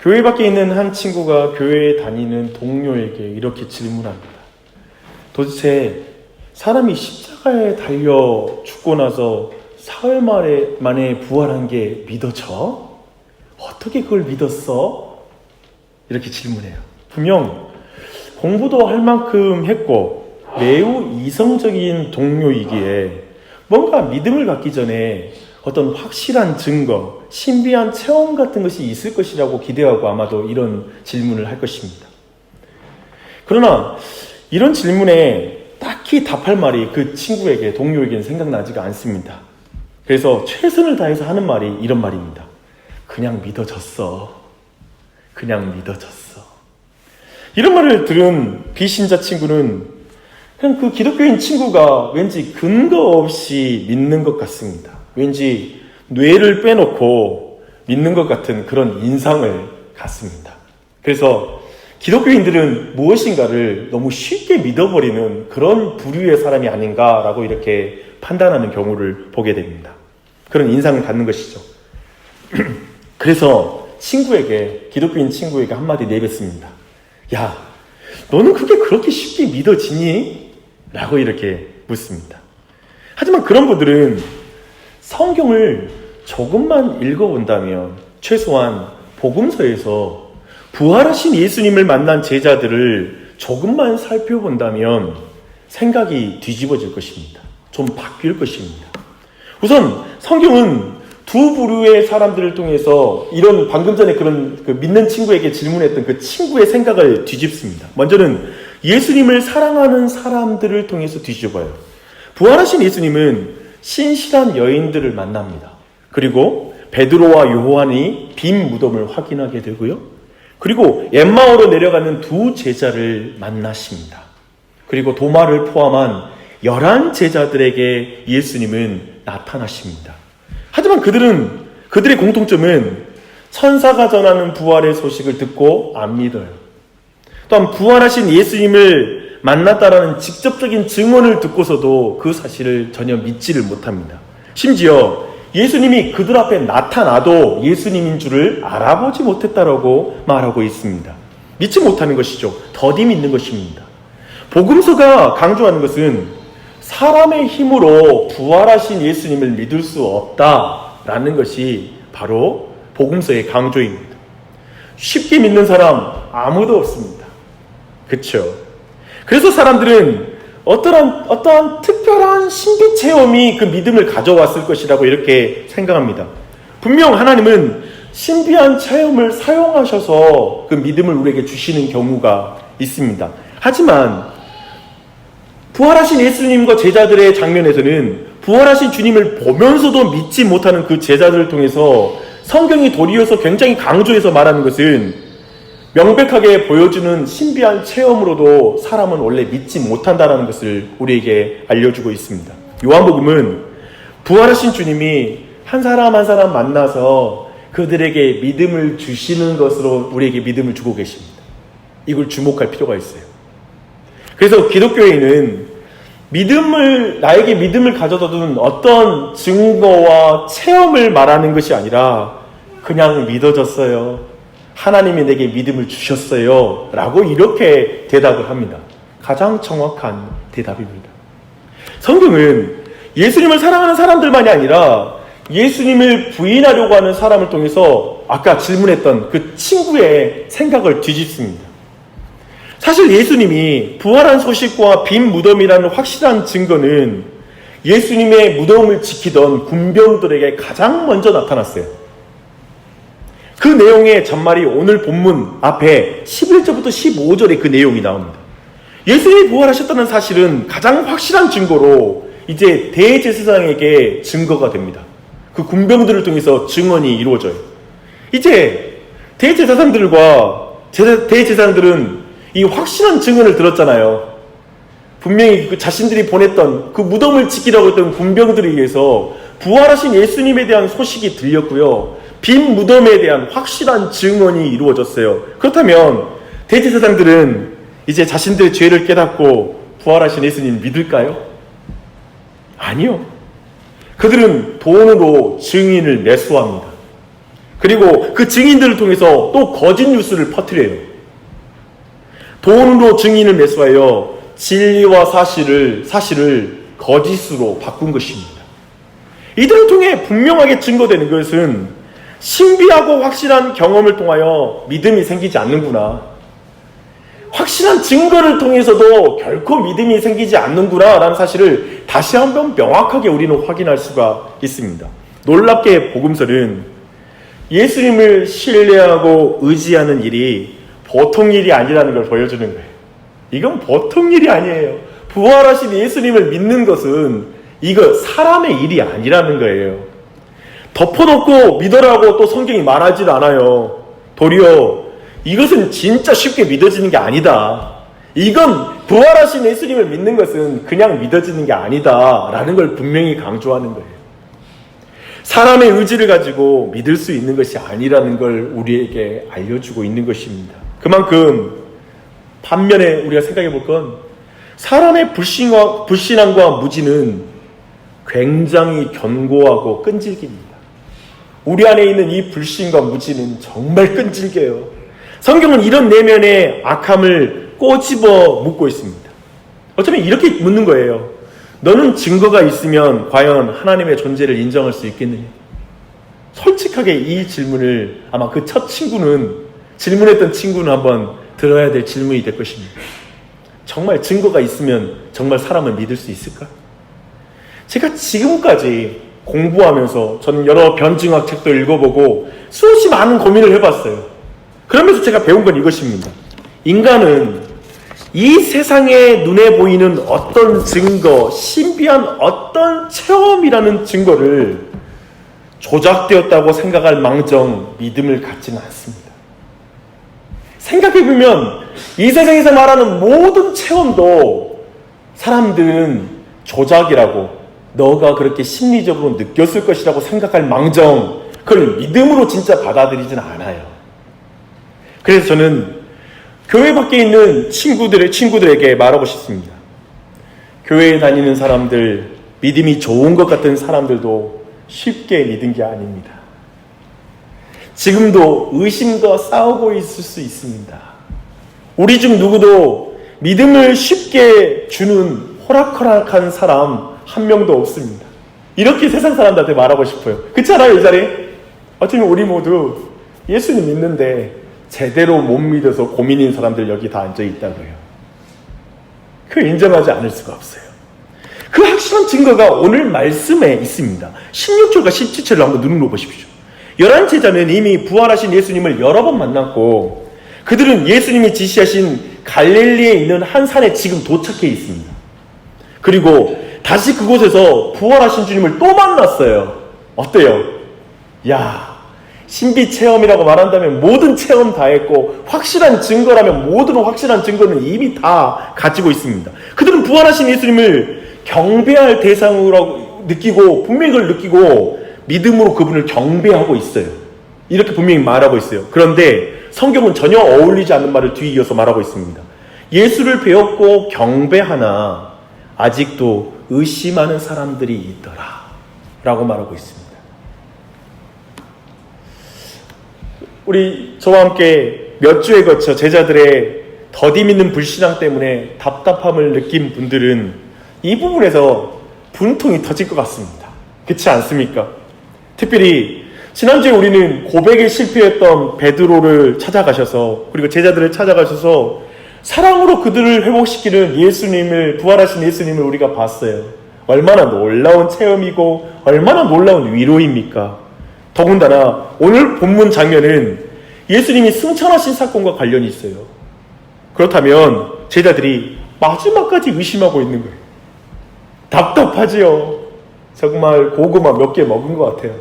교회 밖에 있는 한 친구가 교회에 다니는 동료에게 이렇게 질문합니다. 도대체 사람이 십자가에 달려 죽고 나서 사흘 만에 부활한 게 믿어져? 어떻게 그걸 믿었어? 이렇게 질문해요. 분명 공부도 할 만큼 했고 매우 이성적인 동료이기에 뭔가 믿음을 갖기 전에 어떤 확실한 증거, 신비한 체험 같은 것이 있을 것이라고 기대하고 아마도 이런 질문을 할 것입니다. 그러나 이런 질문에 딱히 답할 말이 그 친구에게, 동료에게는 생각나지가 않습니다. 그래서 최선을 다해서 하는 말이 이런 말입니다. 그냥 믿어졌어. 그냥 믿어졌어. 이런 말을 들은 비신자 친구는 그냥 그 기독교인 친구가 왠지 근거 없이 믿는 것 같습니다. 왠지 뇌를 빼놓고 믿는 것 같은 그런 인상을 갖습니다. 그래서 기독교인들은 무엇인가를 너무 쉽게 믿어버리는 그런 부류의 사람이 아닌가라고 이렇게 판단하는 경우를 보게 됩니다. 그런 인상을 갖는 것이죠. 그래서 기독교인 친구에게 한마디 내뱉습니다. 야, 너는 그게 그렇게 쉽게 믿어지니? 라고 이렇게 묻습니다. 하지만 그런 분들은 성경을 조금만 읽어본다면, 최소한 복음서에서 부활하신 예수님을 만난 제자들을 조금만 살펴본다면 생각이 뒤집어질 것입니다. 좀 바뀔 것입니다. 우선 성경은 두 부류의 사람들을 통해서 이런 방금 전에 그런 믿는 친구에게 질문했던 그 친구의 생각을 뒤집습니다. 먼저는 예수님을 사랑하는 사람들을 통해서 뒤집어요. 부활하신 예수님은 신실한 여인들을 만납니다. 그리고 베드로와 요한이 빈 무덤을 확인하게 되고요. 그리고 엠마오로 내려가는 두 제자를 만나십니다. 그리고 도마를 포함한 11 제자들에게 예수님은 나타나십니다. 하지만 그들의 공통점은 천사가 전하는 부활의 소식을 듣고 안 믿어요. 또한 부활하신 예수님을 만났다라는 직접적인 증언을 듣고서도 그 사실을 전혀 믿지를 못합니다. 심지어 예수님이 그들 앞에 나타나도 예수님인 줄을 알아보지 못했다라고 말하고 있습니다. 믿지 못하는 것이죠. 더디 믿는 것입니다. 복음서가 강조하는 것은 사람의 힘으로 부활하신 예수님을 믿을 수 없다라는 것이 바로 복음서의 강조입니다. 쉽게 믿는 사람 아무도 없습니다. 그렇죠? 그래서 사람들은 어떠한 특별한 신비 체험이 그 믿음을 가져왔을 것이라고 이렇게 생각합니다. 분명 하나님은 신비한 체험을 사용하셔서 그 믿음을 우리에게 주시는 경우가 있습니다. 하지만 부활하신 예수님과 제자들의 장면에서는 부활하신 주님을 보면서도 믿지 못하는 그 제자들을 통해서 성경이 도리어서 굉장히 강조해서 말하는 것은 명백하게 보여주는 신비한 체험으로도 사람은 원래 믿지 못한다는 것을 우리에게 알려주고 있습니다. 요한복음은 부활하신 주님이 한 사람 한 사람 만나서 그들에게 믿음을 주시는 것으로 우리에게 믿음을 주고 계십니다. 이걸 주목할 필요가 있어요. 그래서 기독교인은 나에게 믿음을 가져다 둔 어떤 증거와 체험을 말하는 것이 아니라 그냥 믿어졌어요. 하나님이 내게 믿음을 주셨어요. 라고 이렇게 대답을 합니다. 가장 정확한 대답입니다. 성경은 예수님을 사랑하는 사람들만이 아니라 예수님을 부인하려고 하는 사람을 통해서 아까 질문했던 그 친구의 생각을 뒤집습니다. 사실 예수님이 부활한 소식과 빈 무덤이라는 확실한 증거는 예수님의 무덤을 지키던 군병들에게 가장 먼저 나타났어요. 그 내용의 전말이 오늘 본문 앞에 11절부터 15절에 그 내용이 나옵니다. 예수님이 부활하셨다는 사실은 가장 확실한 증거로 이제 대제사장에게 증거가 됩니다. 그 군병들을 통해서 증언이 이루어져요. 이제 대제사장들은 이 확실한 증언을 들었잖아요. 분명히 그 자신들이 보냈던 그 무덤을 지키라고 했던 군병들에 의해서 부활하신 예수님에 대한 소식이 들렸고요. 빈 무덤에 대한 확실한 증언이 이루어졌어요. 그렇다면 대제사장들은 이제 자신들의 죄를 깨닫고 부활하신 예수님 믿을까요? 아니요. 그들은 돈으로 증인을 매수합니다. 그리고 그 증인들을 통해서 또 거짓 뉴스를 퍼뜨려요. 돈으로 증인을 매수하여 진리와 사실을 거짓으로 바꾼 것입니다. 이들을 통해 분명하게 증거되는 것은 신비하고 확실한 경험을 통하여 믿음이 생기지 않는구나. 확실한 증거를 통해서도 결코 믿음이 생기지 않는구나 라는 사실을 다시 한번 명확하게 우리는 확인할 수가 있습니다. 놀랍게 복음서는 예수님을 신뢰하고 의지하는 일이 보통 일이 아니라는 걸 보여주는 거예요. 이건 보통 일이 아니에요. 부활하신 예수님을 믿는 것은 이거 사람의 일이 아니라는 거예요. 덮어놓고 믿으라고 또 성경이 말하지 않아요. 도리어 이것은 진짜 쉽게 믿어지는 게 아니다. 이건 부활하신 예수님을 믿는 것은 그냥 믿어지는 게 아니다 라는 걸 분명히 강조하는 거예요. 사람의 의지를 가지고 믿을 수 있는 것이 아니라는 걸 우리에게 알려주고 있는 것입니다. 그만큼 반면에 우리가 생각해 볼 건 사람의 불신앙과 무지는 굉장히 견고하고 끈질깁니다. 우리 안에 있는 이 불신과 무지는 정말 끈질겨요. 성경은 이런 내면의 악함을 꼬집어 묻고 있습니다. 어쩌면 이렇게 묻는 거예요. 너는 증거가 있으면 과연 하나님의 존재를 인정할 수 있겠느냐? 솔직하게 이 질문을 아마 그 첫 질문했던 친구는 한번 들어야 될 질문이 될 것입니다. 정말 증거가 있으면 정말 사람을 믿을 수 있을까? 제가 지금까지 공부하면서 저는 여러 변증학 책도 읽어보고 수없이 많은 고민을 해봤어요. 그러면서 제가 배운 건 이것입니다. 인간은 이 세상에 눈에 보이는 어떤 증거, 신비한 어떤 체험이라는 증거를 조작되었다고 생각할 망정 믿음을 갖지는 않습니다. 생각해보면 이 세상에서 말하는 모든 체험도 사람들은 조작이라고, 너가 그렇게 심리적으로 느꼈을 것이라고 생각할 망정 그걸 믿음으로 진짜 받아들이진 않아요. 그래서 저는 교회 밖에 있는 친구들에게 말하고 싶습니다. 교회에 다니는 사람들, 믿음이 좋은 것 같은 사람들도 쉽게 믿은 게 아닙니다. 지금도 의심과 싸우고 있을 수 있습니다. 우리 중 누구도 믿음을 쉽게 주는 호락호락한 사람 한 명도 없습니다. 이렇게 세상 사람들한테 말하고 싶어요. 그렇지 않아요, 이 자리에? 어쩌면 우리 모두 예수님 믿는데 제대로 못 믿어서 고민인 사람들 여기 다 앉아 있다고요. 그 인정하지 않을 수가 없어요. 그 확실한 증거가 오늘 말씀에 있습니다. 16절과 17절을 한번 눈으로 보십시오. 11제자는 이미 부활하신 예수님을 여러 번 만났고 그들은 예수님이 지시하신 갈릴리에 있는 한 산에 지금 도착해 있습니다. 그리고 다시 그곳에서 부활하신 주님을 또 만났어요. 어때요? 야, 신비 체험이라고 말한다면 모든 체험 다 했고 확실한 증거라면 모든 확실한 증거는 이미 다 가지고 있습니다. 그들은 부활하신 예수님을 경배할 대상으로 느끼고 분명히 그걸 느끼고 믿음으로 그분을 경배하고 있어요. 이렇게 분명히 말하고 있어요. 그런데 성경은 전혀 어울리지 않는 말을 뒤이어서 말하고 있습니다. 예수를 배웠고 경배하나 아직도 의심하는 사람들이 있더라 라고 말하고 있습니다. 우리 저와 함께 몇 주에 거쳐 제자들의 더디 믿는 불신앙 때문에 답답함을 느낀 분들은 이 부분에서 분통이 터질 것 같습니다. 그렇지 않습니까? 특별히 지난주에 우리는 고백에 실패했던 베드로를 찾아가셔서 그리고 제자들을 찾아가셔서 사랑으로 그들을 회복시키는 예수님을, 부활하신 예수님을 우리가 봤어요. 얼마나 놀라운 체험이고 얼마나 놀라운 위로입니까? 더군다나 오늘 본문 장면은 예수님이 승천하신 사건과 관련이 있어요. 그렇다면 제자들이 마지막까지 의심하고 있는 거예요. 답답하지요. 정말 고구마 몇 개 먹은 것 같아요.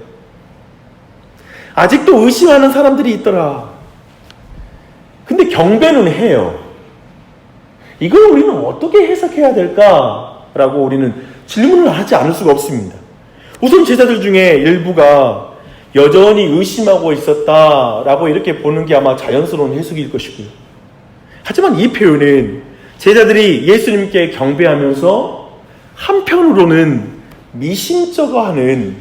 아직도 의심하는 사람들이 있더라. 근데 경배는 해요. 이걸 우리는 어떻게 해석해야 될까라고 우리는 질문을 하지 않을 수가 없습니다. 우선 제자들 중에 일부가 여전히 의심하고 있었다라고 이렇게 보는 게 아마 자연스러운 해석일 것이고요. 하지만 이 표현은 제자들이 예수님께 경배하면서 한편으로는 미심쩍어하는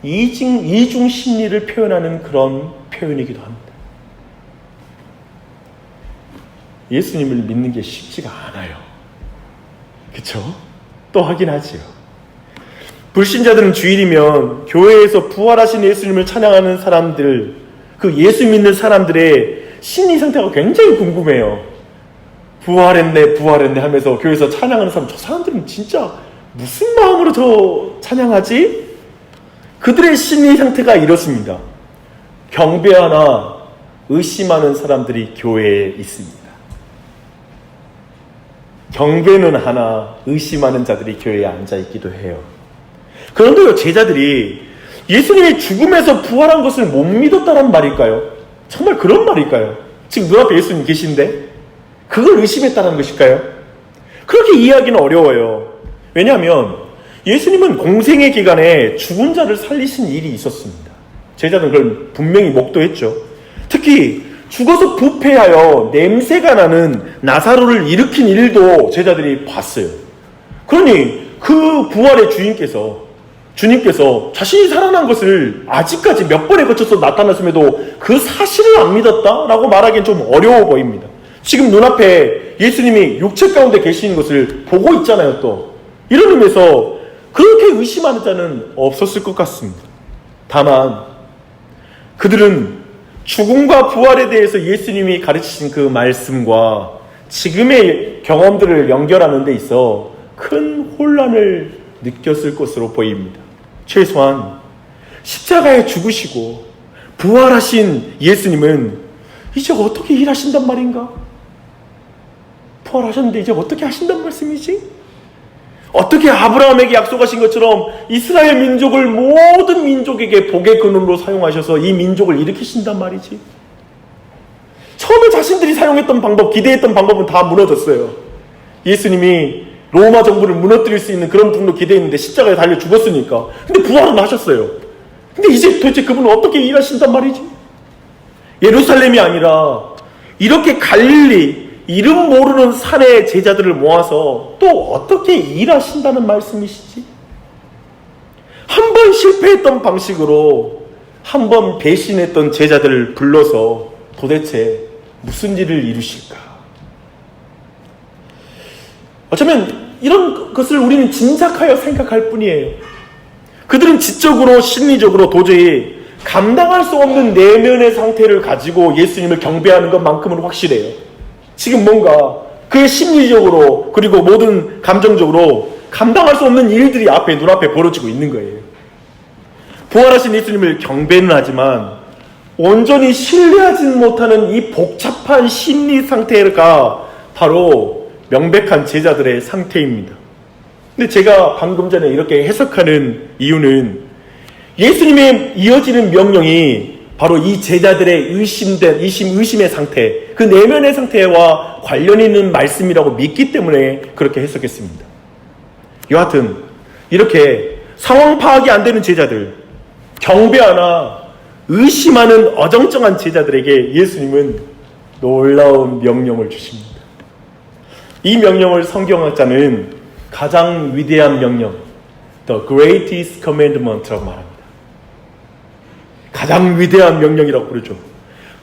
이중 심리를 표현하는 그런 표현이기도 합니다. 예수님을 믿는 게 쉽지가 않아요. 그쵸? 또 하긴 하지요. 불신자들은 주일이면 교회에서 부활하신 예수님을 찬양하는 사람들, 그 예수 믿는 사람들의 심리 상태가 굉장히 궁금해요. 부활했네 하면서 교회에서 찬양하는 사람, 저 사람들은 진짜 무슨 마음으로 저 찬양하지? 그들의 심리 상태가 이렇습니다. 경배하나 의심하는 사람들이 교회에 있습니다. 경배는 하나 의심하는 자들이 교회에 앉아있기도 해요. 그런데요, 제자들이 예수님이 죽음에서 부활한 것을 못 믿었다는 말일까요? 정말 그런 말일까요? 지금 눈앞에 예수님 계신데 그걸 의심했다는 것일까요? 그렇게 이해하기는 어려워요. 왜냐하면 예수님은 공생의 기간에 죽은 자를 살리신 일이 있었습니다. 제자들은 그걸 분명히 목도했죠. 특히 죽어서 부패하여 냄새가 나는 나사로를 일으킨 일도 제자들이 봤어요. 그러니 그 부활의 주님께서 자신이 살아난 것을 아직까지 몇 번에 거쳐서 나타났음에도 그 사실을 안 믿었다라고 말하기엔 좀 어려워 보입니다. 지금 눈앞에 예수님이 육체 가운데 계시는 것을 보고 있잖아요. 또 이런 의미에서 그렇게 의심하는 자는 없었을 것 같습니다. 다만 그들은 죽음과 부활에 대해서 예수님이 가르치신 그 말씀과 지금의 경험들을 연결하는 데 있어 큰 혼란을 느꼈을 것으로 보입니다. 최소한 십자가에 죽으시고 부활하신 예수님은 이제 어떻게 일하신단 말인가? 부활하셨는데 이제 어떻게 하신단 말씀이지? 어떻게 아브라함에게 약속하신 것처럼 이스라엘 민족을 모든 민족에게 복의 근원으로 사용하셔서 이 민족을 일으키신단 말이지? 처음에 자신들이 사용했던 방법, 기대했던 방법은 다 무너졌어요. 예수님이 로마 정부를 무너뜨릴 수 있는 그런 분으로 기대했는데 십자가에 달려 죽었으니까. 근데 부활은 하셨어요. 근데 이제 도대체 그분은 어떻게 일하신단 말이지? 예루살렘이 아니라 이렇게 갈릴리, 이름 모르는 산의 제자들을 모아서 또 어떻게 일하신다는 말씀이시지? 한 번 실패했던 방식으로 한 번 배신했던 제자들을 불러서 도대체 무슨 일을 이루실까? 어쩌면 이런 것을 우리는 짐작하여 생각할 뿐이에요. 그들은 지적으로 심리적으로 도저히 감당할 수 없는 내면의 상태를 가지고 예수님을 경배하는 것만큼은 확실해요. 지금 뭔가 그의 심리적으로 그리고 모든 감정적으로 감당할 수 없는 일들이 눈앞에 벌어지고 있는 거예요. 부활하신 예수님을 경배는 하지만 온전히 신뢰하지 못하는 이 복잡한 심리 상태가 바로 명백한 제자들의 상태입니다. 근데 제가 방금 전에 이렇게 해석하는 이유는 예수님의 이어지는 명령이 바로 이 제자들의 의심의 상태, 그 내면의 상태와 관련이 있는 말씀이라고 믿기 때문에 그렇게 해석했습니다. 여하튼 이렇게 상황 파악이 안 되는 제자들, 경배하나 의심하는 어정쩡한 제자들에게 예수님은 놀라운 명령을 주십니다. 이 명령을 성경학자는 가장 위대한 명령, The Greatest Commandment라고 말합니다. 가장 위대한 명령이라고 부르죠.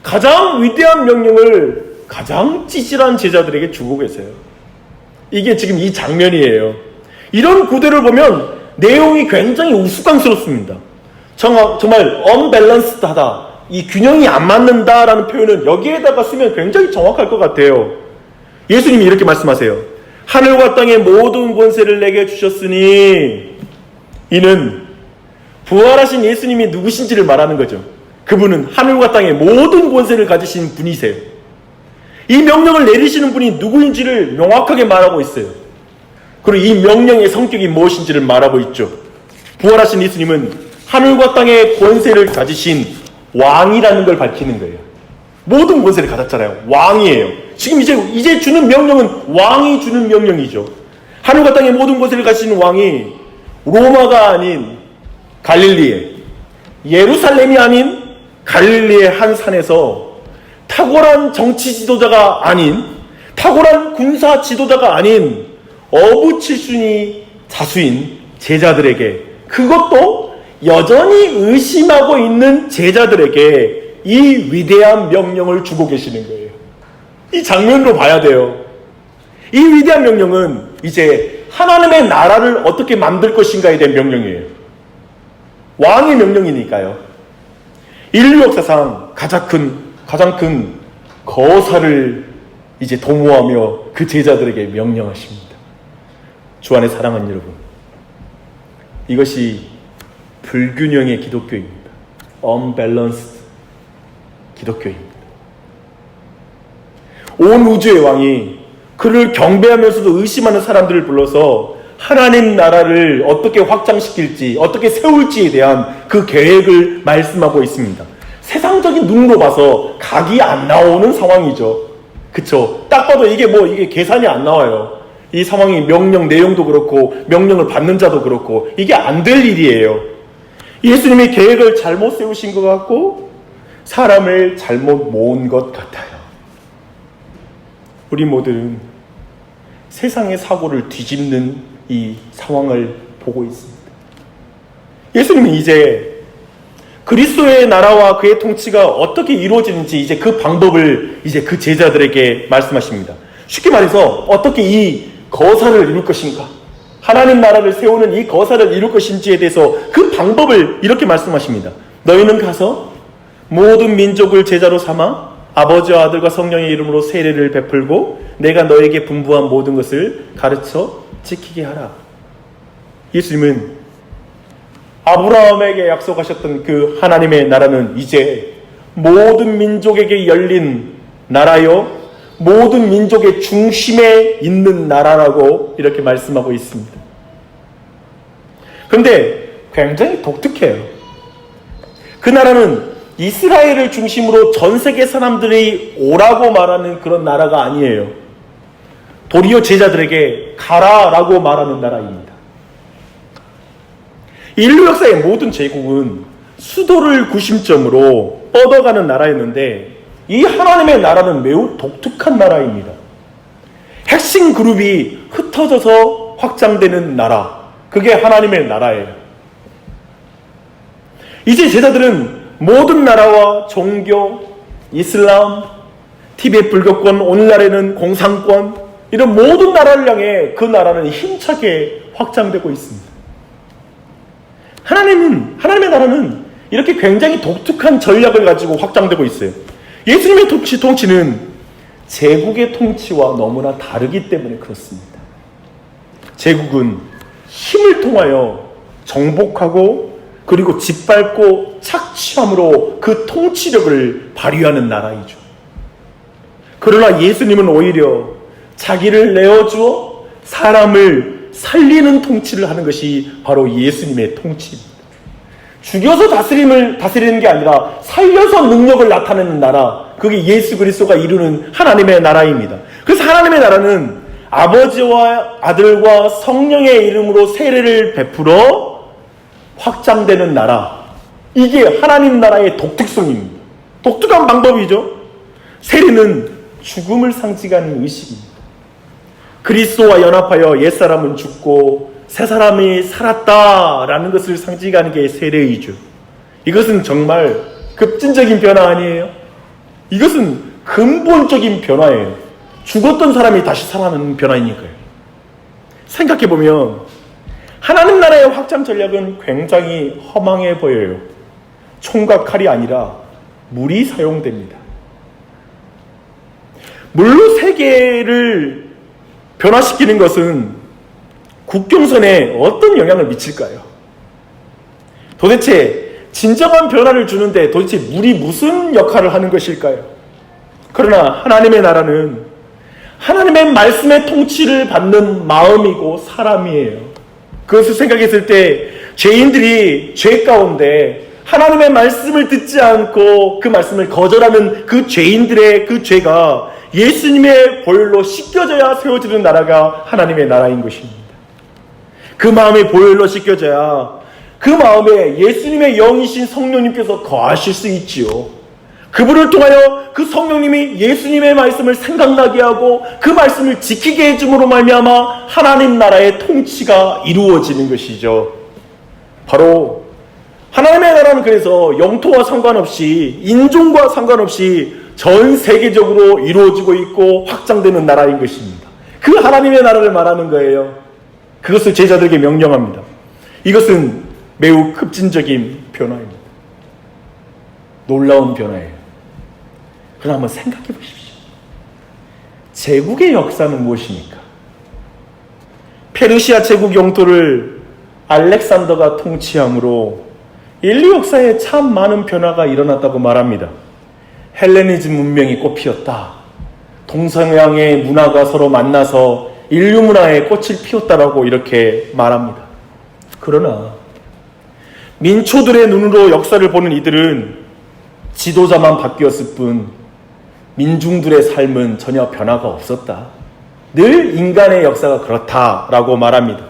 가장 위대한 명령을 가장 찌질한 제자들에게 주고 계세요. 이게 지금 이 장면이에요. 이런 구대를 보면 내용이 굉장히 우스꽝스럽습니다. 정말 unbalanced하다, 이 균형이 안 맞는다라는 표현은 여기에다가 쓰면 굉장히 정확할 것 같아요. 예수님이 이렇게 말씀하세요. 하늘과 땅의 모든 권세를 내게 주셨으니, 이는 부활하신 예수님이 누구신지를 말하는 거죠. 그분은 하늘과 땅의 모든 권세를 가지신 분이세요. 이 명령을 내리시는 분이 누구인지를 명확하게 말하고 있어요. 그리고 이 명령의 성격이 무엇인지를 말하고 있죠. 부활하신 예수님은 하늘과 땅의 권세를 가지신 왕이라는 걸 밝히는 거예요. 모든 권세를 가졌잖아요. 왕이에요. 지금 이제 주는 명령은 왕이 주는 명령이죠. 하늘과 땅의 모든 권세를 가지신 왕이 로마가 아닌 갈릴리에, 예루살렘이 아닌 갈릴리의 한 산에서 탁월한 정치 지도자가 아닌, 탁월한 군사 지도자가 아닌 어부 칠순이 자수인 제자들에게, 그것도 여전히 의심하고 있는 제자들에게 이 위대한 명령을 주고 계시는 거예요. 이 장면으로 봐야 돼요. 이 위대한 명령은 이제 하나님의 나라를 어떻게 만들 것인가에 대한 명령이에요. 왕의 명령이니까요. 인류 역사상 가장 큰 거사를 이제 도모하며 그 제자들에게 명령하십니다. 주 안에 사랑하는 여러분, 이것이 불균형의 기독교입니다. unbalanced 기독교입니다. 온 우주의 왕이 그를 경배하면서도 의심하는 사람들을 불러서 하나님 나라를 어떻게 확장시킬지, 어떻게 세울지에 대한 그 계획을 말씀하고 있습니다. 세상적인 눈으로 봐서 각이 안 나오는 상황이죠. 그쵸? 딱 봐도 이게 계산이 안 나와요. 이 상황이 명령 내용도 그렇고, 명령을 받는 자도 그렇고, 이게 안 될 일이에요. 예수님이 계획을 잘못 세우신 것 같고, 사람을 잘못 모은 것 같아요. 우리 모두는 세상의 사고를 뒤집는 이 상황을 보고 있습니다. 예수님은 이제 그리스도의 나라와 그의 통치가 어떻게 이루어지는지 이제 그 방법을 이제 그 제자들에게 말씀하십니다. 쉽게 말해서 어떻게 이 거사를 이룰 것인가, 하나님 나라를 세우는 이 거사를 이룰 것인지에 대해서 그 방법을 이렇게 말씀하십니다. 너희는 가서 모든 민족을 제자로 삼아 아버지와 아들과 성령의 이름으로 세례를 베풀고 내가 너에게 분부한 모든 것을 가르쳐 지키게 하라. 예수님은 아브라함에게 약속하셨던 그 하나님의 나라는 이제 모든 민족에게 열린 나라요, 모든 민족의 중심에 있는 나라라고 이렇게 말씀하고 있습니다. 그런데 굉장히 독특해요. 그 나라는 이스라엘을 중심으로 전 세계 사람들이 오라고 말하는 그런 나라가 아니에요. 도리어 제자들에게 가라라고 말하는 나라입니다. 인류 역사의 모든 제국은 수도를 구심점으로 뻗어가는 나라였는데 이 하나님의 나라는 매우 독특한 나라입니다. 핵심 그룹이 흩어져서 확장되는 나라, 그게 하나님의 나라예요. 이제 제자들은 모든 나라와 종교, 이슬람, 티베트 불교권, 오늘날에는 공산권, 이런 모든 나라를 향해 그 나라는 힘차게 확장되고 있습니다. 하나님의 나라는 이렇게 굉장히 독특한 전략을 가지고 확장되고 있어요. 예수님의 통치는 제국의 통치와 너무나 다르기 때문에 그렇습니다. 제국은 힘을 통하여 정복하고 그리고 짓밟고 착취함으로 그 통치력을 발휘하는 나라이죠. 그러나 예수님은 오히려 자기를 내어주어 사람을 살리는 통치를 하는 것이 바로 예수님의 통치입니다. 죽여서 다스리는 게 아니라 살려서 능력을 나타내는 나라, 그게 예수 그리스도가 이루는 하나님의 나라입니다. 그래서 하나님의 나라는 아버지와 아들과 성령의 이름으로 세례를 베풀어 확장되는 나라, 이게 하나님 나라의 독특성입니다. 독특한 방법이죠. 세례는 죽음을 상징하는 의식입니다. 그리스도와 연합하여 옛사람은 죽고 새 사람이 살았다라는 것을 상징하는 게 세례이죠. 이것은 정말 급진적인 변화 아니에요? 이것은 근본적인 변화예요. 죽었던 사람이 다시 살아나는 변화이니까요. 생각해보면 하나님 나라의 확장 전략은 굉장히 허망해 보여요. 총과 칼이 아니라 물이 사용됩니다. 물로 세계를 변화시키는 것은 국경선에 어떤 영향을 미칠까요? 도대체 진정한 변화를 주는데 도대체 물이 무슨 역할을 하는 것일까요? 그러나 하나님의 나라는 하나님의 말씀의 통치를 받는 마음이고 사람이에요. 그것을 생각했을 때 죄인들이 죄 가운데 하나님의 말씀을 듣지 않고 그 말씀을 거절하는 그 죄인들의 그 죄가 예수님의 보혈로 씻겨져야 세워지는 나라가 하나님의 나라인 것입니다. 그 마음이 보혈로 씻겨져야 그 마음에 예수님의 영이신 성령님께서 거하실 수 있지요. 그분을 통하여 그 성령님이 예수님의 말씀을 생각나게 하고 그 말씀을 지키게 해줌으로 말미암아 하나님 나라의 통치가 이루어지는 것이죠. 바로 하나님의 나라는 그래서 영토와 상관없이 인종과 상관없이 전 세계적으로 이루어지고 있고 확장되는 나라인 것입니다. 그 하나님의 나라를 말하는 거예요. 그것을 제자들에게 명령합니다. 이것은 매우 급진적인 변화입니다. 놀라운 변화예요. 그러나 한번 생각해 보십시오. 제국의 역사는 무엇입니까? 페르시아 제국 영토를 알렉산더가 통치함으로 인류 역사에 참 많은 변화가 일어났다고 말합니다. 헬레니즘 문명이 꽃피었다. 동서양의 문화가 서로 만나서 인류 문화에 꽃을 피웠다라고 이렇게 말합니다. 그러나 민초들의 눈으로 역사를 보는 이들은 지도자만 바뀌었을 뿐 민중들의 삶은 전혀 변화가 없었다. 늘 인간의 역사가 그렇다라고 말합니다.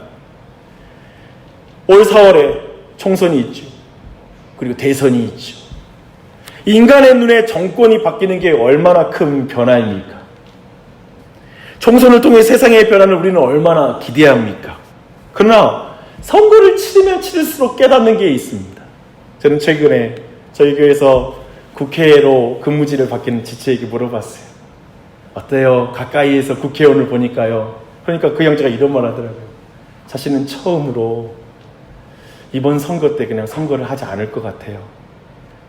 올 4월에 총선이 있죠. 그리고 대선이 있죠. 인간의 눈에 정권이 바뀌는 게 얼마나 큰 변화입니까? 총선을 통해 세상의 변화를 우리는 얼마나 기대합니까? 그러나 선거를 치르면 치를수록 깨닫는 게 있습니다. 저는 최근에 저희 교회에서 국회로 근무지를 바뀌는 지체에게 물어봤어요. 어때요? 가까이에서 국회의원을 보니까요. 그러니까 그 형제가 이런 말 하더라고요. 자신은 처음으로 이번 선거 때 그냥 선거를 하지 않을 것 같아요.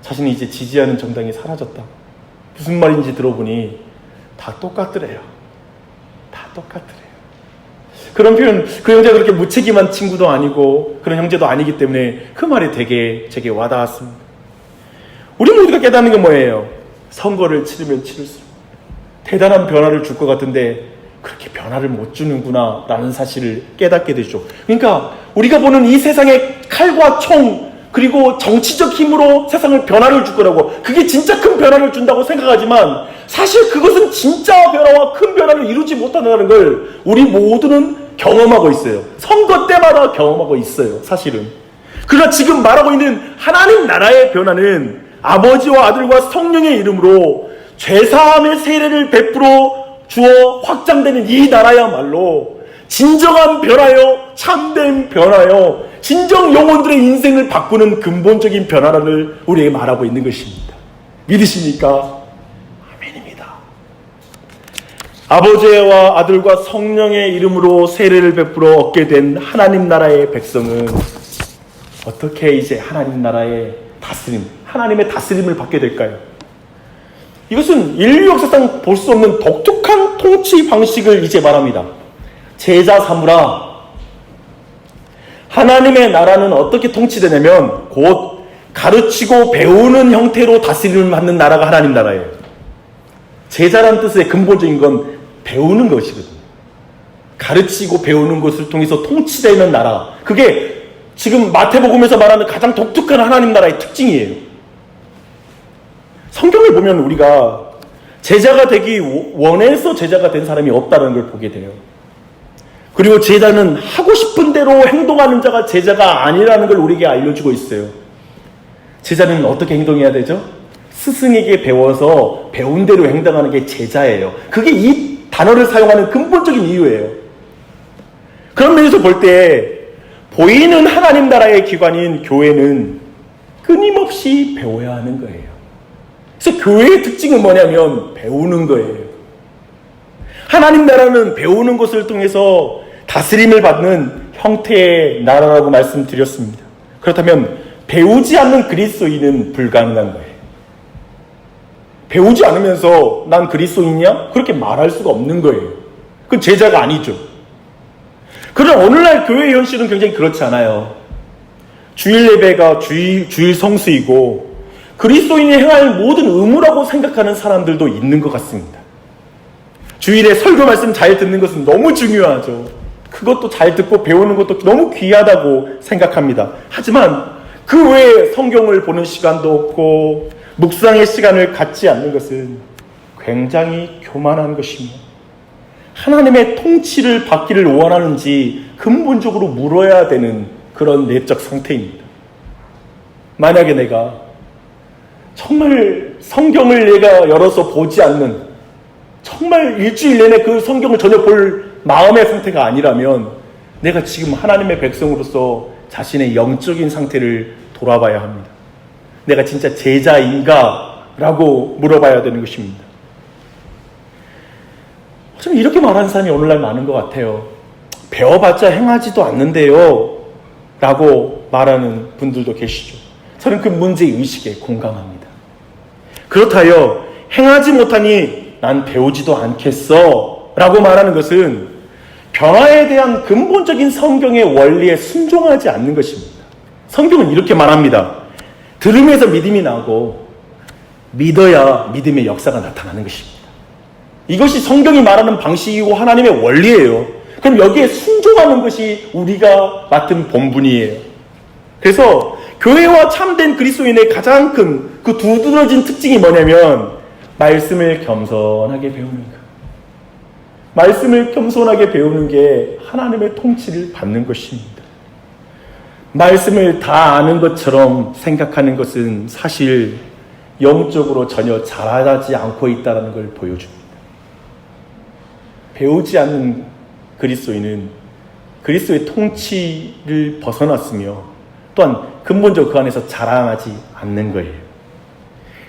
자신이 이제 지지하는 정당이 사라졌다. 무슨 말인지 들어보니 다 똑같더래요. 다 똑같더래요. 그런 표현, 그 형제가 그렇게 무책임한 친구도 아니고 그런 형제도 아니기 때문에 그 말이 되게 제게 와닿았습니다. 우리 모두가 깨닫는 게 뭐예요? 선거를 치르면 치를수록 대단한 변화를 줄 것 같은데 그렇게 변화를 못 주는구나 라는 사실을 깨닫게 되죠. 그러니까 우리가 보는 이 세상의 칼과 총 그리고 정치적 힘으로 세상을 변화를 줄 거라고, 그게 진짜 큰 변화를 준다고 생각하지만 사실 그것은 진짜 변화와 큰 변화를 이루지 못한다는 걸 우리 모두는 경험하고 있어요. 선거 때마다 경험하고 있어요. 사실은. 그러나 지금 말하고 있는 하나님 나라의 변화는 아버지와 아들과 성령의 이름으로 죄사함의 세례를 베풀어 주어 확장되는 이 나라야말로 진정한 변화요, 참된 변화요, 진정 영혼들의 인생을 바꾸는 근본적인 변화를 우리에게 말하고 있는 것입니다. 믿으십니까? 아멘입니다. 아버지와 아들과 성령의 이름으로 세례를 베풀어 얻게 된 하나님 나라의 백성은 어떻게 이제 하나님 나라의 다스림, 하나님의 다스림을 받게 될까요? 이것은 인류 역사상 볼 수 없는 독특한 통치 방식을 이제 말합니다. 제자 삼으라. 하나님의 나라는 어떻게 통치되냐면 곧 가르치고 배우는 형태로 다스림을 받는 나라가 하나님 나라예요. 제자란 뜻의 근본적인 건 배우는 것이거든요. 가르치고 배우는 것을 통해서 통치되는 나라. 그게 지금 마태복음에서 말하는 가장 독특한 하나님 나라의 특징이에요. 성경을 보면 우리가 제자가 되기 원해서 제자가 된 사람이 없다는 걸 보게 돼요. 그리고 제자는 하고 싶은 대로 행동하는 자가 제자가 아니라는 걸 우리에게 알려주고 있어요. 제자는 어떻게 행동해야 되죠? 스승에게 배워서 배운 대로 행동하는 게 제자예요. 그게 이 단어를 사용하는 근본적인 이유예요. 그런 면에서 볼 때 보이는 하나님 나라의 기관인 교회는 끊임없이 배워야 하는 거예요. 그래서 교회의 특징은 뭐냐면 배우는 거예요. 하나님 나라는 배우는 것을 통해서 다스림을 받는 형태의 나라라고 말씀드렸습니다. 그렇다면 배우지 않는 그리스도인은 불가능한 거예요. 배우지 않으면서 난 그리스도인이야? 그렇게 말할 수가 없는 거예요. 그건 제자가 아니죠. 그러나 오늘날 교회의 현실은 굉장히 그렇지 않아요. 주일 예배가 주일 성수이고 그리스도인이 행할 모든 의무라고 생각하는 사람들도 있는 것 같습니다. 주일에 설교 말씀 잘 듣는 것은 너무 중요하죠. 그것도 잘 듣고 배우는 것도 너무 귀하다고 생각합니다. 하지만 그 외에 성경을 보는 시간도 없고 묵상의 시간을 갖지 않는 것은 굉장히 교만한 것입니다. 하나님의 통치를 받기를 원하는지 근본적으로 물어야 되는 그런 내적 상태입니다. 만약에 내가 정말 성경을 내가 열어서 보지 않는, 정말 일주일 내내 그 성경을 전혀 볼 마음의 상태가 아니라면 내가 지금 하나님의 백성으로서 자신의 영적인 상태를 돌아봐야 합니다. 내가 진짜 제자인가? 라고 물어봐야 되는 것입니다. 좀 이렇게 말하는 사람이 오늘날 많은 것 같아요. 배워봤자 행하지도 않는데요. 라고 말하는 분들도 계시죠. 저는 그 문제의식에 공감합니다. 그렇다여 행하지 못하니 난 배우지도 않겠어 라고 말하는 것은 변화에 대한 근본적인 성경의 원리에 순종하지 않는 것입니다. 성경은 이렇게 말합니다. 들음에서 믿음이 나고 믿어야 믿음의 역사가 나타나는 것입니다. 이것이 성경이 말하는 방식이고 하나님의 원리예요. 그럼 여기에 순종하는 것이 우리가 맡은 본분이에요. 그래서 교회와 참된 그리스도인의 가장 큰 그 두드러진 특징이 뭐냐면 말씀을 겸손하게 배우는 것. 말씀을 겸손하게 배우는 게 하나님의 통치를 받는 것입니다. 말씀을 다 아는 것처럼 생각하는 것은 사실 영적으로 전혀 자라지 않고 있다는 걸 보여줍니다. 배우지 않는 그리스도인은 그리스도의 통치를 벗어났으며 또한 근본적으로 그 안에서 자랑하지 않는 거예요.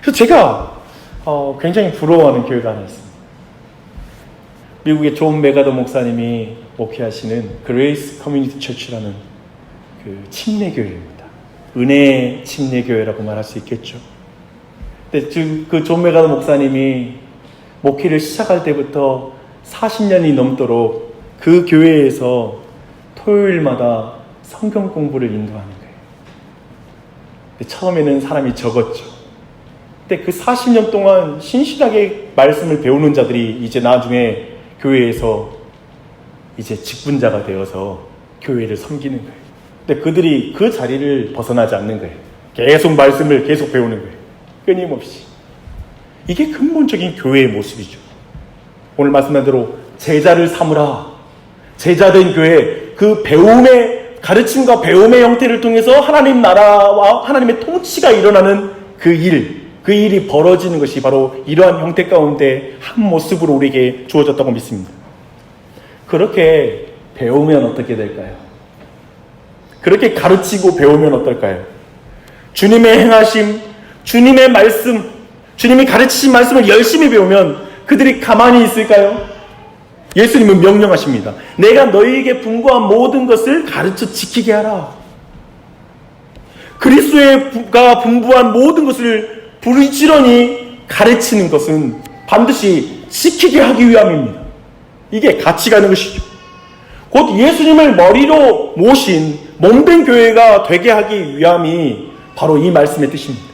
그래서 제가 굉장히 부러워하는 교회가 하나 있습니다. 미국의 존 메가더 목사님이 목회하시는 그레이스 커뮤니티 처치라는 그 침례교회입니다. 은혜의 침례교회라고 말할 수 있겠죠. 근데 그 존 메가더 목사님이 목회를 시작할 때부터 40년이 넘도록 그 교회에서 토요일마다 성경 공부를 인도하는 거예요. 근데 처음에는 사람이 적었죠. 근데 그 40년 동안 신실하게 말씀을 배우는 자들이 이제 나중에 교회에서 이제 직분자가 되어서 교회를 섬기는 거예요. 근데 그들이 그 자리를 벗어나지 않는 거예요. 계속 말씀을 계속 배우는 거예요. 끊임없이. 이게 근본적인 교회의 모습이죠. 오늘 말씀한 대로 제자를 삼으라. 제자된 교회, 그 배움의 가르침과 배움의 형태를 통해서 하나님 나라와 하나님의 통치가 일어나는 그 일이 벌어지는 것이 바로 이러한 형태 가운데 한 모습으로 우리에게 주어졌다고 믿습니다. 그렇게 배우면 어떻게 될까요? 그렇게 가르치고 배우면 어떨까요? 주님의 행하심, 주님의 말씀, 주님이 가르치신 말씀을 열심히 배우면 그들이 가만히 있을까요? 예수님은 명령하십니다. 내가 너희에게 분부한 모든 것을 가르쳐 지키게 하라. 그리스도가 분부한 모든 것을 부지런히 가르치는 것은 반드시 지키게 하기 위함입니다. 이게 같이 가는 것이죠. 곧 예수님을 머리로 모신 몸된 교회가 되게 하기 위함이 바로 이 말씀의 뜻입니다.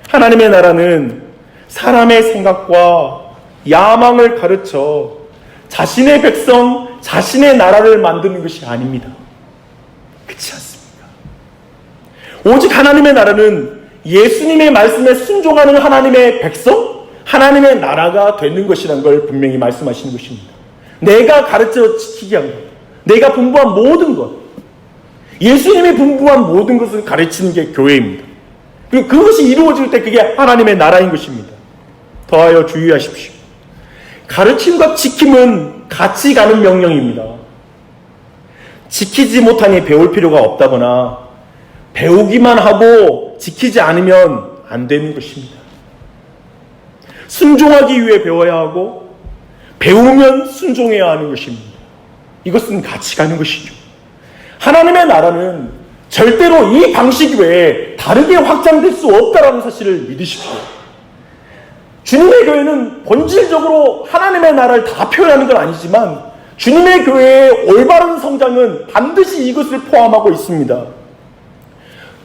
하나님의 나라는 사람의 생각과 야망을 가르쳐 자신의 백성, 자신의 나라를 만드는 것이 아닙니다. 그렇지 않습니까? 오직 하나님의 나라는 예수님의 말씀에 순종하는 하나님의 백성, 하나님의 나라가 되는 것이라는 걸 분명히 말씀하시는 것입니다. 내가 가르쳐 지키게 한 것, 내가 분부한 모든 것, 예수님이 분부한 모든 것을 가르치는 게 교회입니다. 그리고 그것이 이루어질 때 그게 하나님의 나라인 것입니다. 더하여 주의하십시오. 가르침과 지킴은 같이 가는 명령입니다. 지키지 못하니 배울 필요가 없다거나 배우기만 하고 지키지 않으면 안 되는 것입니다. 순종하기 위해 배워야 하고 배우면 순종해야 하는 것입니다. 이것은 같이 가는 것이죠. 하나님의 나라는 절대로 이 방식 외에 다르게 확장될 수 없다는 사실을 믿으십시오. 주님의 교회는 본질적으로 하나님의 나라를 다 표현하는 건 아니지만 주님의 교회의 올바른 성장은 반드시 이것을 포함하고 있습니다.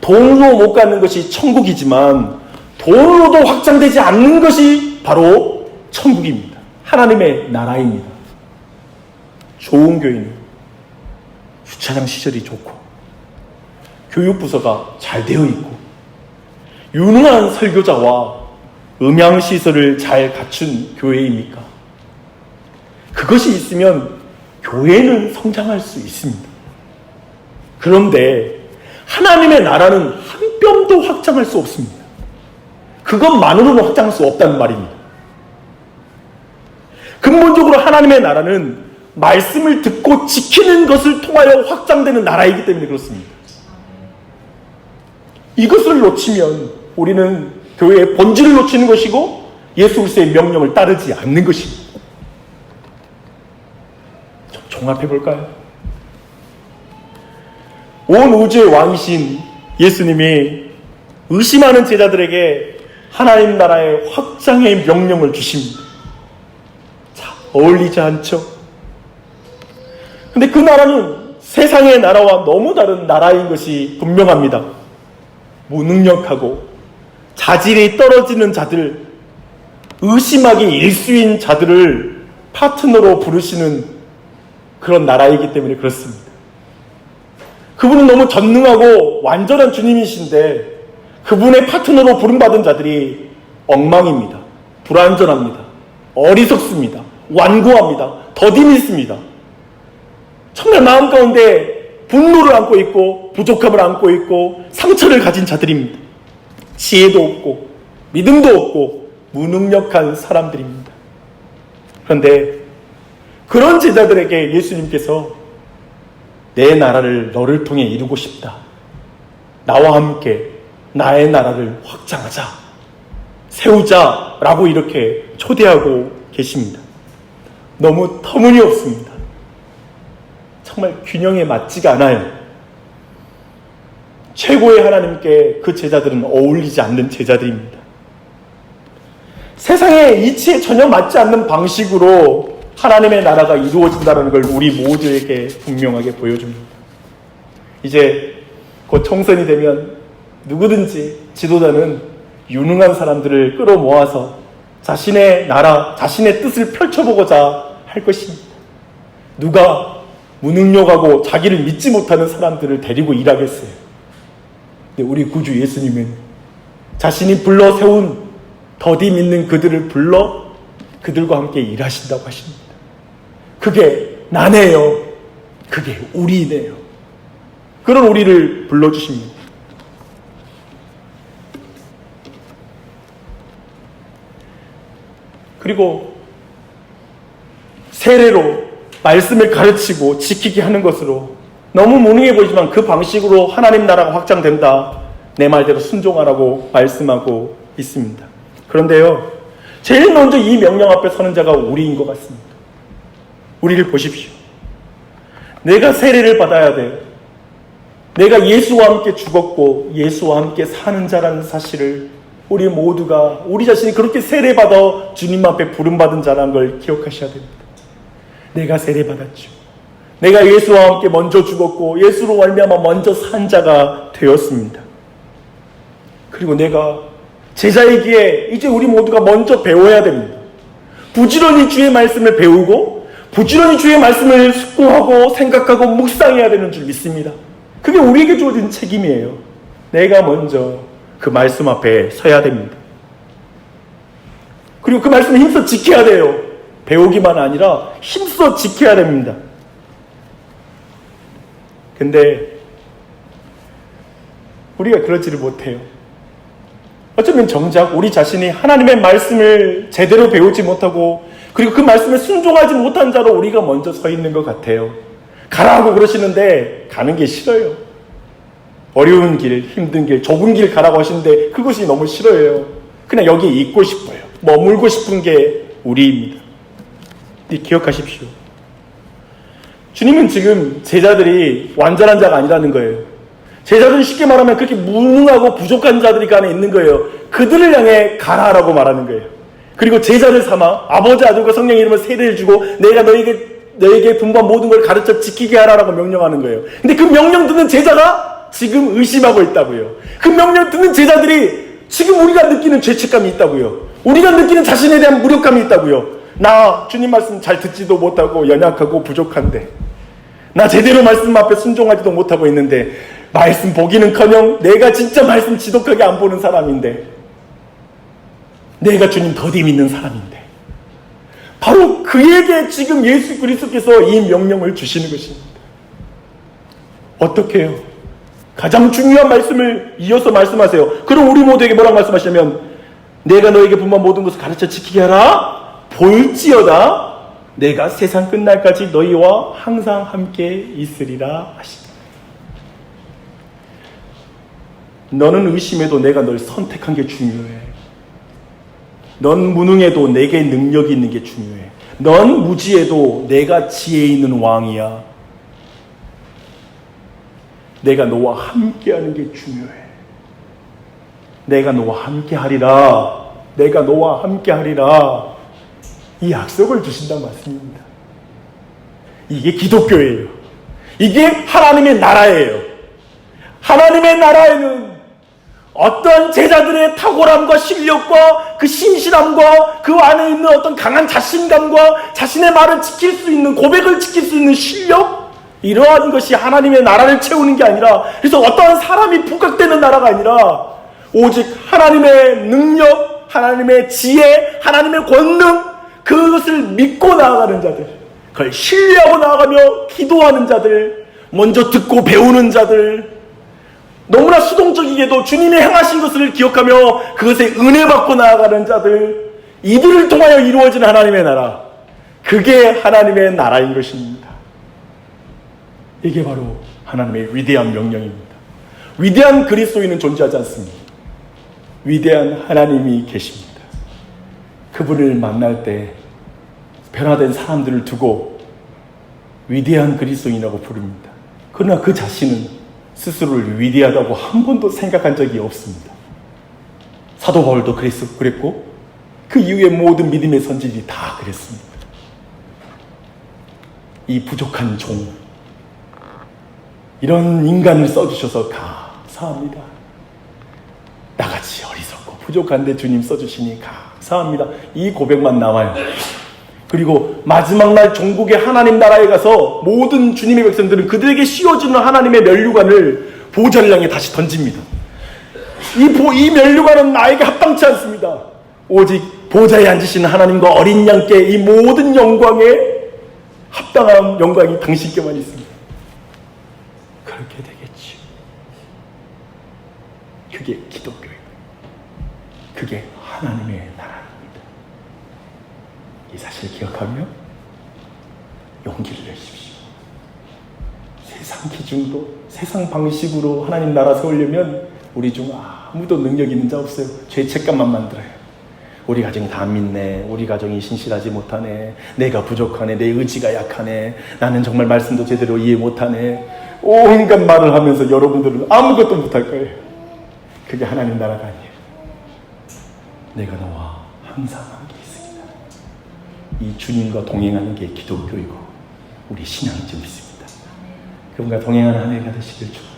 돈으로 못 갖는 것이 천국이지만 돈으로도 확장되지 않는 것이 바로 천국입니다. 하나님의 나라입니다. 좋은 교회는 주차장 시설이 좋고 교육부서가 잘 되어 있고 유능한 설교자와 음향시설을 잘 갖춘 교회입니까? 그것이 있으면 교회는 성장할 수 있습니다. 그런데 하나님의 나라는 한 뼘도 확장할 수 없습니다. 그것만으로는 확장할 수 없다는 말입니다. 근본적으로 하나님의 나라는 말씀을 듣고 지키는 것을 통하여 확장되는 나라이기 때문에 그렇습니다. 이것을 놓치면 우리는 교회의 본질을 놓치는 것이고 예수 그리스도의 명령을 따르지 않는 것입니다. 좀 종합해 볼까요? 온 우주의 왕이신 예수님이 의심하는 제자들에게 하나님 나라의 확장의 명령을 주십니다. 자, 어울리지 않죠? 근데 그 나라는 세상의 나라와 너무 다른 나라인 것이 분명합니다. 무능력하고 자질이 떨어지는 자들, 의심하기 일수인 자들을 파트너로 부르시는 그런 나라이기 때문에 그렇습니다. 그분은 너무 전능하고 완전한 주님이신데 그분의 파트너로 부름받은 자들이 엉망입니다. 불완전합니다. 어리석습니다. 완고합니다. 더딘 있습니다. 정말 마음 가운데 분노를 안고 있고 부족함을 안고 있고 상처를 가진 자들입니다. 지혜도 없고 믿음도 없고 무능력한 사람들입니다. 그런데 그런 제자들에게 예수님께서 내 나라를 너를 통해 이루고 싶다. 나와 함께 나의 나라를 확장하자. 세우자라고 이렇게 초대하고 계십니다. 너무 터무니없습니다. 정말 균형에 맞지가 않아요. 최고의 하나님께 그 제자들은 어울리지 않는 제자들입니다. 세상의 이치에 전혀 맞지 않는 방식으로 하나님의 나라가 이루어진다는 걸 우리 모두에게 분명하게 보여줍니다. 이제 곧 총선이 되면 누구든지 지도자는 유능한 사람들을 끌어모아서 자신의 나라, 자신의 뜻을 펼쳐보고자 할 것입니다. 누가 무능력하고 자기를 믿지 못하는 사람들을 데리고 일하겠어요. 근데 우리 구주 예수님은 자신이 불러 세운 더디 믿는 그들을 불러 그들과 함께 일하신다고 하십니다. 그게 나네요. 그게 우리네요. 그런 우리를 불러주십니다. 그리고 세례로 말씀을 가르치고 지키게 하는 것으로 너무 무능해 보이지만 그 방식으로 하나님 나라가 확장된다. 내 말대로 순종하라고 말씀하고 있습니다. 그런데요, 제일 먼저 이 명령 앞에 서는 자가 우리인 것 같습니다. 우리를 보십시오. 내가 세례를 받아야 돼요. 내가 예수와 함께 죽었고 예수와 함께 사는 자라는 사실을 우리 모두가 우리 자신이 그렇게 세례받아 주님 앞에 부름받은 자라는 걸 기억하셔야 됩니다. 내가 세례받았죠. 내가 예수와 함께 먼저 죽었고 예수로 말미암아 먼저 산 자가 되었습니다. 그리고 내가 제자이기에 이제 우리 모두가 먼저 배워야 됩니다. 부지런히 주의 말씀을 배우고 부지런히 주의 말씀을 숙고하고 생각하고 묵상해야 되는 줄 믿습니다. 그게 우리에게 주어진 책임이에요. 내가 먼저 그 말씀 앞에 서야 됩니다. 그리고 그 말씀을 힘써 지켜야 돼요. 배우기만 아니라 힘써 지켜야 됩니다. 근데 우리가 그러지를 못해요. 어쩌면 정작 우리 자신이 하나님의 말씀을 제대로 배우지 못하고 그리고 그 말씀에 순종하지 못한 자로 우리가 먼저 서 있는 것 같아요. 가라고 그러시는데 가는 게 싫어요. 어려운 길, 힘든 길, 좁은 길 가라고 하시는데 그것이 너무 싫어요. 그냥 여기 있고 싶어요. 머물고 싶은 게 우리입니다. 기억하십시오. 주님은 지금 제자들이 완전한 자가 아니라는 거예요. 제자들은 쉽게 말하면 그렇게 무능하고 부족한 자들이 그 안에 있는 거예요. 그들을 향해 가라라고 말하는 거예요. 그리고 제자를 삼아 아버지, 아들과 성령의 이름으로 세례를 주고 내가 너에게 분부한 모든 걸 가르쳐 지키게 하라라고 명령하는 거예요. 근데 그 명령 듣는 제자가 지금 의심하고 있다고요. 그 명령 듣는 제자들이 지금 우리가 느끼는 죄책감이 있다고요. 우리가 느끼는 자신에 대한 무력감이 있다고요. 나 주님 말씀 잘 듣지도 못하고 연약하고 부족한데 나 제대로 말씀 앞에 순종하지도 못하고 있는데 말씀 보기는커녕 내가 진짜 말씀 지독하게 안 보는 사람인데 내가 주님 더디 믿는 사람인데 바로 그에게 지금 예수 그리스도께서 이 명령을 주시는 것입니다. 어떻게 해요? 가장 중요한 말씀을 이어서 말씀하세요. 그럼 우리 모두에게 뭐라고 말씀하시냐면 내가 너에게 분부한 모든 것을 가르쳐 지키게 하라. 볼지어다 내가 세상 끝날까지 너희와 항상 함께 있으리라 하십니다. 너는 의심해도 내가 널 선택한 게 중요해. 넌 무능해도 내게 능력이 있는 게 중요해. 넌 무지해도 내가 지혜 있는 왕이야. 내가 너와 함께하는 게 중요해. 내가 너와 함께하리라. 내가 너와 함께하리라. 이 약속을 주신다는 말씀입니다. 이게 기독교예요. 이게 하나님의 나라예요. 하나님의 나라에는 어떤 제자들의 탁월함과 실력과 그 신실함과 그 안에 있는 어떤 강한 자신감과 자신의 말을 지킬 수 있는, 고백을 지킬 수 있는 실력, 이러한 것이 하나님의 나라를 채우는 게 아니라, 그래서 어떠한 사람이 부각되는 나라가 아니라 오직 하나님의 능력, 하나님의 지혜, 하나님의 권능, 그것을 믿고 나아가는 자들, 그걸 신뢰하고 나아가며 기도하는 자들, 먼저 듣고 배우는 자들, 너무나 수동적이게도 주님이 행하신 것을 기억하며 그것에 은혜 받고 나아가는 자들, 이들을 통하여 이루어지는 하나님의 나라, 그게 하나님의 나라인 것입니다. 이게 바로 하나님의 위대한 명령입니다. 위대한 그리스도인은 존재하지 않습니다. 위대한 하나님이 계십니다. 그분을 만날 때 변화된 사람들을 두고 위대한 그리스도인이라고 부릅니다. 그러나 그 자신은 스스로를 위대하다고 한 번도 생각한 적이 없습니다. 사도 바울도 그랬고 그 이후에 모든 믿음의 선지자들이 다 그랬습니다. 이 부족한 종, 이런 인간을 써주셔서 감사합니다. 나같이 어리석고 부족한데 주님 써주시니 감사합니다. 이 고백만 나와요. 그리고 마지막 날 종국의 하나님 나라에 가서 모든 주님의 백성들은 그들에게 씌워주는 하나님의 면류관을 보좌를 향해 다시 던집니다. 이 면류관은 나에게 합당치 않습니다. 오직 보좌에 앉으시는 하나님과 어린 양께 이 모든 영광에 합당한 영광이 당신께만 있습니다. 그렇게 되겠지. 그게 기독교예요. 그게 하나님의 나라입니다. 이 사실을 기억하며 용기를 내십시오. 세상 기준으로, 세상 방식으로 하나님 나라 세우려면 우리 중 아무도 능력 있는 자 없어요. 죄책감만 만들어요. 우리 가정이 다 믿네, 우리 가정이 신실하지 못하네, 내가 부족하네, 내 의지가 약하네, 나는 정말 말씀도 제대로 이해 못하네, 온갖 말을 하면서 여러분들은 아무것도 못할 거예요. 그게 하나님 나라가 아니에요. 내가 너와 항상 함께 있습니다. 이 주님과 동행하는 게 기독교이고 우리 신앙인 줄 믿습니다. 그분과 동행하는 한 해가 되시길 축복합니다.